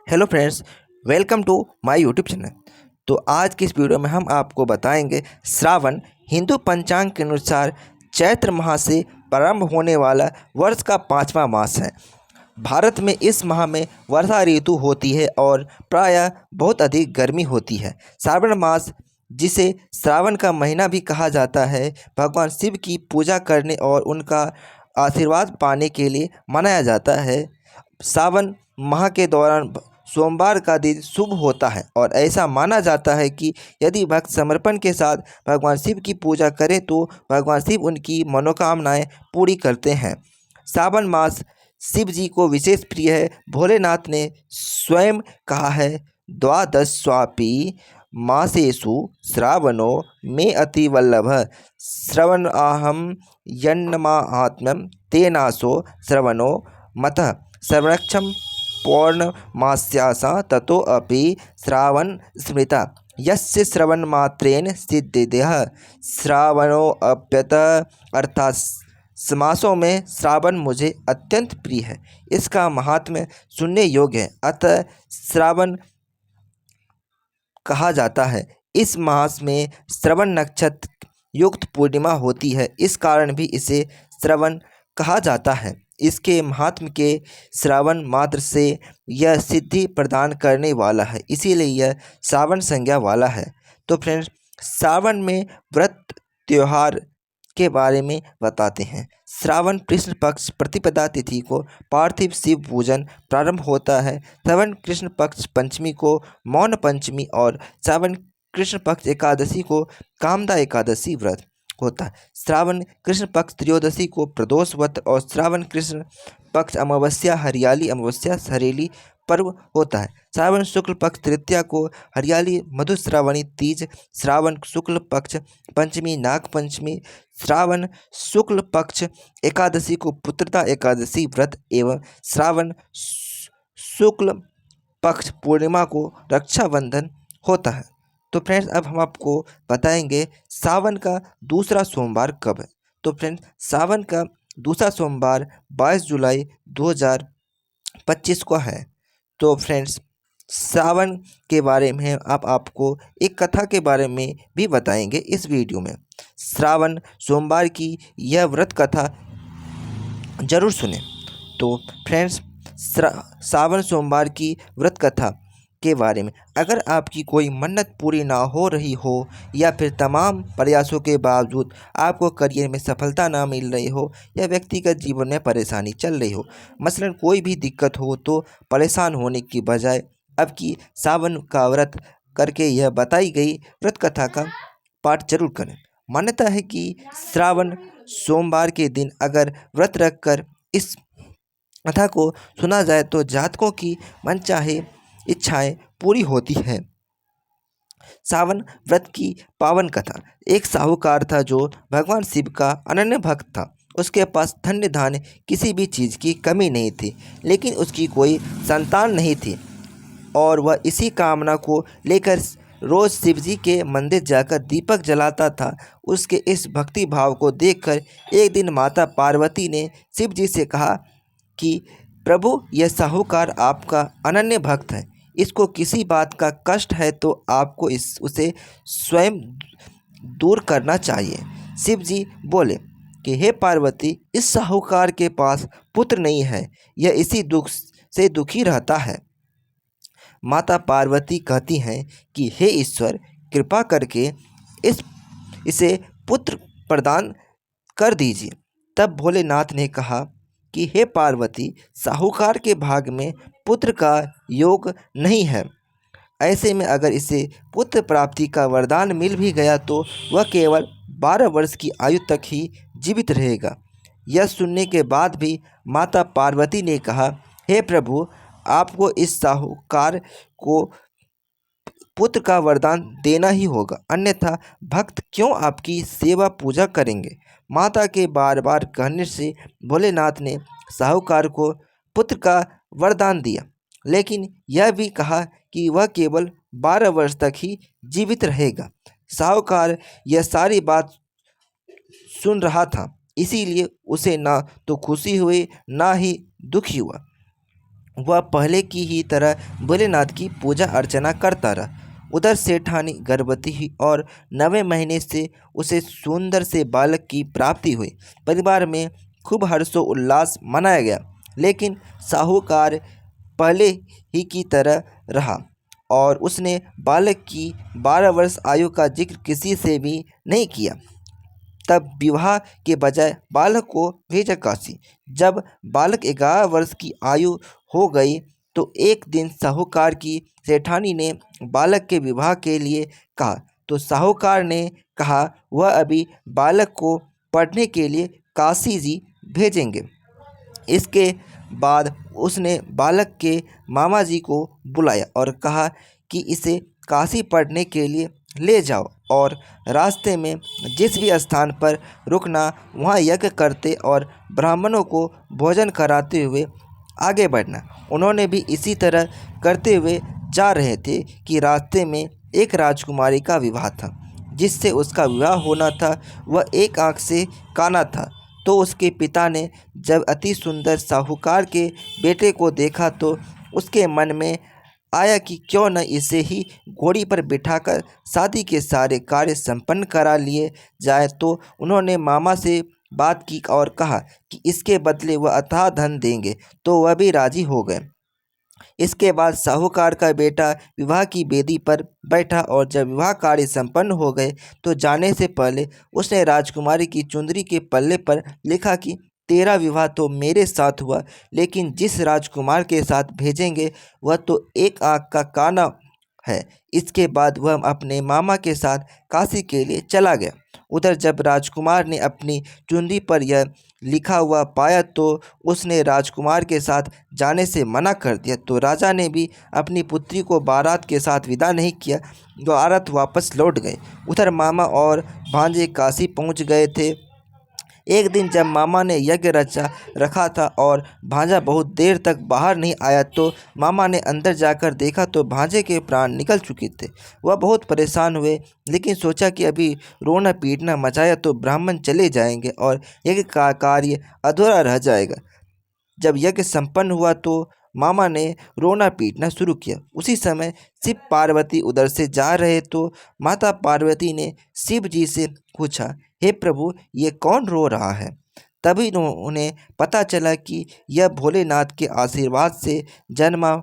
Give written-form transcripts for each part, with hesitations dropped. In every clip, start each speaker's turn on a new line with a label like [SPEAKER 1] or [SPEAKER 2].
[SPEAKER 1] Hello friends, welcome to my YouTube channel. तो आज की इस वीडियो में हम आपको बताएंगे श्रावण हिंदू पंचांग के अनुसार चैत्र माह से प्रारंभ होने वाला वर्ष का 5वां मास है। भारत में इस माह में वर्षा ऋतु होती है और प्रायः बहुत अधिक गर्मी होती है। श्रावण मास, जिसे श्रावण का महीना भी कहा जाता है, भगवान शिव की पूजा करने और उनका आशीर्वाद पाने के लिए मनाया जाता है। सावन माह के दौरान सोमवार का दिन शुभ होता है और ऐसा माना जाता है कि यदि भक्त समर्पण के साथ भगवान शिव की पूजा करें तो भगवान शिव उनकी मनोकामनाएं पूरी करते हैं। सावन मास शिव जी को विशेष प्रिय है। भोलेनाथ ने स्वयं कहा है, द्वादशस्वापी मासेषु श्रावणो मे अति वल्लभ श्रवणाहम यन्नमाहात्म्यम तेनासो श्रवणो मतः संरक्षम पौर्णमास्यासा ततोऽपि श्रावण स्मृता यस्य श्रवणमात्रेण सिद्धिदः श्रावणोऽप्यत अर्थात मासों में श्रावण मुझे अत्यंत प्रिय है। इसका महात्म्य सुनने योग्य है, अतः श्रावण कहा जाता है। इस मास में श्रवण नक्षत्र युक्त पूर्णिमा होती है, इस कारण भी इसे श्रवण कहा जाता है। इसके महात्म के श्रावण मात्र से यह सिद्धि प्रदान करने वाला है, इसीलिए यह श्रावण संज्ञा वाला है। तो फ्रेंड्स, श्रावण में व्रत त्योहार के बारे में बताते हैं। श्रावण कृष्ण पक्ष प्रतिपदा तिथि को पार्थिव शिव पूजन प्रारंभ होता है। श्रावण कृष्ण पक्ष पंचमी को मौन पंचमी और श्रावण कृष्ण पक्ष एकादशी को कामदा एकादशी व्रत होता है। श्रावण कृष्ण पक्ष त्रयोदशी को प्रदोष व्रत और श्रावण कृष्ण पक्ष अमावस्या हरियाली अमावस्या सरेली पर्व होता है। श्रावण शुक्ल पक्ष तृतीया को हरियाली मधुश्रावणी तीज, श्रावण शुक्ल पक्ष पंचमी नाग पंचमी, श्रावण शुक्ल पक्ष एकादशी को पुत्रदा एकादशी व्रत एवं श्रावण शुक्ल पक्ष पूर्णिमा को रक्षाबंधन होता है। तो फ्रेंड्स, अब हम आपको बताएंगे सावन का दूसरा सोमवार कब है। तो फ्रेंड्स, सावन का दूसरा सोमवार 22 जुलाई 2025 को है। तो फ्रेंड्स, सावन के बारे में आपको एक कथा के बारे में भी बताएंगे इस वीडियो में। श्रावण सोमवार की यह व्रत कथा जरूर सुने। तो फ्रेंड्स, सावन सोमवार की व्रत कथा के बारे में, अगर आपकी कोई मन्नत पूरी ना हो रही हो या फिर तमाम प्रयासों के बावजूद आपको करियर में सफलता ना मिल रही हो या व्यक्तिगत जीवन में परेशानी चल रही हो, मसलन कोई भी दिक्कत हो, तो परेशान होने की बजाय अब की सावन का व्रत करके यह बताई गई व्रत कथा का पाठ जरूर करें। मान्यता है कि श्रावण सोमवार के दिन अगर व्रत रखकर इस कथा को सुना जाए तो जातकों की मनचाहे इच्छाएं पूरी होती है। सावन व्रत की पावन कथा। एक साहूकार था जो भगवान शिव का अनन्य भक्त था। उसके पास धन्य धान्य किसी भी चीज़ की कमी नहीं थी, लेकिन उसकी कोई संतान नहीं थी और वह इसी कामना को लेकर रोज शिव जी के मंदिर जाकर दीपक जलाता था। उसके इस भक्ति भाव को देखकर एक दिन माता पार्वती ने शिव जी से कहा कि प्रभु, यह साहूकार आपका अनन्य भक्त है, इसको किसी बात का कष्ट है तो आपको उसे स्वयं दूर करना चाहिए। शिव जी बोले कि हे पार्वती, इस साहूकार के पास पुत्र नहीं है, यह इसी दुख से दुखी रहता है। माता पार्वती कहती हैं कि हे ईश्वर, कृपा करके इसे पुत्र प्रदान कर दीजिए। तब भोलेनाथ ने कहा कि हे पार्वती, साहूकार के भाग में पुत्र का योग नहीं है। ऐसे में अगर इसे पुत्र प्राप्ति का वरदान मिल भी गया तो वह केवल 12 वर्ष की आयु तक ही जीवित रहेगा। यह सुनने के बाद भी माता पार्वती ने कहा, हे प्रभु, आपको इस साहूकार को पुत्र का वरदान देना ही होगा, अन्यथा भक्त क्यों आपकी सेवा पूजा करेंगे। माता के बार बार कहने से भोलेनाथ ने साहूकार को पुत्र का वरदान दिया, लेकिन यह भी कहा कि वह केवल 12 वर्ष तक ही जीवित रहेगा। साहूकार यह सारी बात सुन रहा था, इसीलिए उसे ना तो खुशी हुई ना ही दुखी हुआ। वह पहले की ही तरह भोलेनाथ की पूजा अर्चना करता रहा। उधर सेठानी गर्भवती हुई और 9वें महीने से उसे सुंदर से बालक की प्राप्ति हुई। परिवार में खूब हर्षोल्लास मनाया गया, लेकिन साहूकार पहले ही की तरह रहा और उसने बालक की 12 वर्ष आयु का जिक्र किसी से भी नहीं किया। तब विवाह के बजाय बालक को भेजा काशी। जब बालक 11 वर्ष की आयु हो गई तो एक दिन साहूकार की सेठानी ने बालक के विवाह के लिए कहा, तो साहूकार ने कहा वह अभी बालक को पढ़ने के लिए काशी जी भेजेंगे। इसके बाद उसने बालक के मामा जी को बुलाया और कहा कि इसे काशी पढ़ने के लिए ले जाओ और रास्ते में जिस भी स्थान पर रुकना वहाँ यज्ञ करते और ब्राह्मणों को भोजन कराते हुए आगे बढ़ना। उन्होंने भी इसी तरह करते हुए जा रहे थे कि रास्ते में एक राजकुमारी का विवाह था। जिससे उसका विवाह होना था वह एक आँख से काना था। तो उसके पिता ने जब अति सुंदर साहूकार के बेटे को देखा तो उसके मन में आया कि क्यों न इसे ही घोड़ी पर बिठाकर शादी के सारे कार्य संपन्न करा लिए जाए। तो उन्होंने मामा से बात की और कहा कि इसके बदले वह अथाह धन देंगे, तो वह भी राजी हो गए। इसके बाद साहूकार का बेटा विवाह की बेदी पर बैठा और जब विवाह कार्य संपन्न हो गए तो जाने से पहले उसने राजकुमारी की चुंदरी के पल्ले पर लिखा कि तेरा विवाह तो मेरे साथ हुआ, लेकिन जिस राजकुमार के साथ भेजेंगे वह तो एक आँख का काना है। इसके बाद वह अपने मामा के साथ काशी के लिए चला गया। उधर जब राजकुमार ने अपनी चुंदी पर यह लिखा हुआ पाया तो उसने राजकुमार के साथ जाने से मना कर दिया। तो राजा ने भी अपनी पुत्री को बारात के साथ विदा नहीं किया, बारात वापस लौट गए। उधर मामा और भांजे काशी पहुंच गए थे। एक दिन जब मामा ने यज्ञ रचा रखा था और भांजा बहुत देर तक बाहर नहीं आया तो मामा ने अंदर जाकर देखा तो भांजे के प्राण निकल चुके थे। वह बहुत परेशान हुए, लेकिन सोचा कि अभी रोना पीटना मचाया तो ब्राह्मण चले जाएंगे और यज्ञ का कार्य अधूरा रह जाएगा। जब यज्ञ संपन्न हुआ तो मामा ने रोना पीटना शुरू किया। उसी समय शिव पार्वती उधर से जा रहे तो माता पार्वती ने शिव जी से पूछा, हे प्रभु, ये कौन रो रहा है? तभी उन्हें पता चला कि यह भोलेनाथ के आशीर्वाद से जन्मा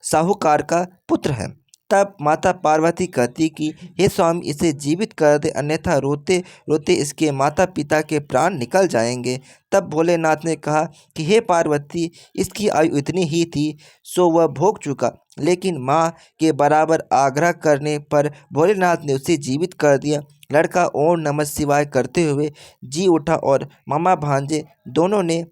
[SPEAKER 1] साहूकार का पुत्र है। तब माता पार्वती कहती कि हे स्वामी, इसे जीवित कर दे, अन्यथा रोते रोते इसके माता पिता के प्राण निकल जाएंगे। तब भोलेनाथ ने कहा कि हे पार्वती, इसकी आयु इतनी ही थी सो वह भोग चुका, लेकिन माँ के बराबर आग्रह करने पर भोलेनाथ ने उसे जीवित कर दिया। लड़का ओम नमः शिवाय करते हुए जी उठा और मामा भांजे दोनों ने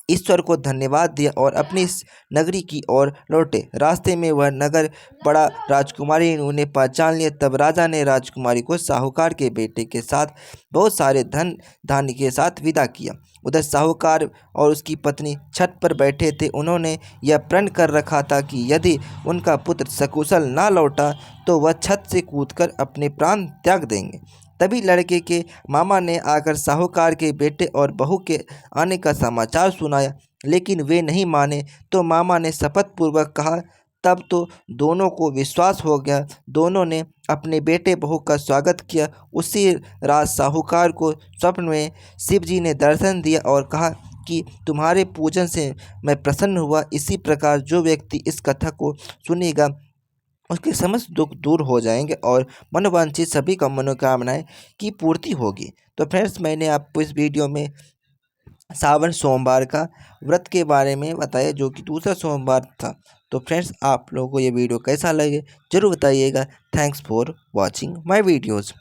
[SPEAKER 1] ईश्वर को धन्यवाद दिया और अपनी इस नगरी की ओर लौटे। रास्ते में वह नगर पड़ा, राजकुमारी ने उन्हें पहचान लिया। तब राजा ने राजकुमारी को साहूकार के बेटे के साथ बहुत सारे धन धान्य के साथ विदा किया। उधर साहूकार और उसकी पत्नी छत पर बैठे थे। उन्होंने यह प्रण कर रखा था कि यदि उनका पुत्र सकुशल ना लौटा तो वह छत से कूदकर अपने प्राण त्याग देंगे। तभी लड़के के मामा ने आकर साहूकार के बेटे और बहू के आने का समाचार सुनाया, लेकिन वे नहीं माने। तो मामा ने शपथ पूर्वक कहा। तब तो दोनों को विश्वास हो गया। दोनों ने अपने बेटे बहू का स्वागत किया। उसी रात साहूकार को स्वप्न में शिव जी ने दर्शन दिया और कहा कि तुम्हारे पूजन से मैं प्रसन्न हुआ। इसी प्रकार जो व्यक्ति इस कथा को सुनेगा उसके समस्त दुख दूर हो जाएंगे और मनोवांछित सभी का मनोकामनाएं की पूर्ति होगी। तो फ्रेंड्स, मैंने आपको इस वीडियो में सावन सोमवार का व्रत के बारे में बताया, जो कि दूसरा सोमवार था। तो फ्रेंड्स, आप लोगों को ये वीडियो कैसा लगे ज़रूर बताइएगा। Thanks for watching my videos.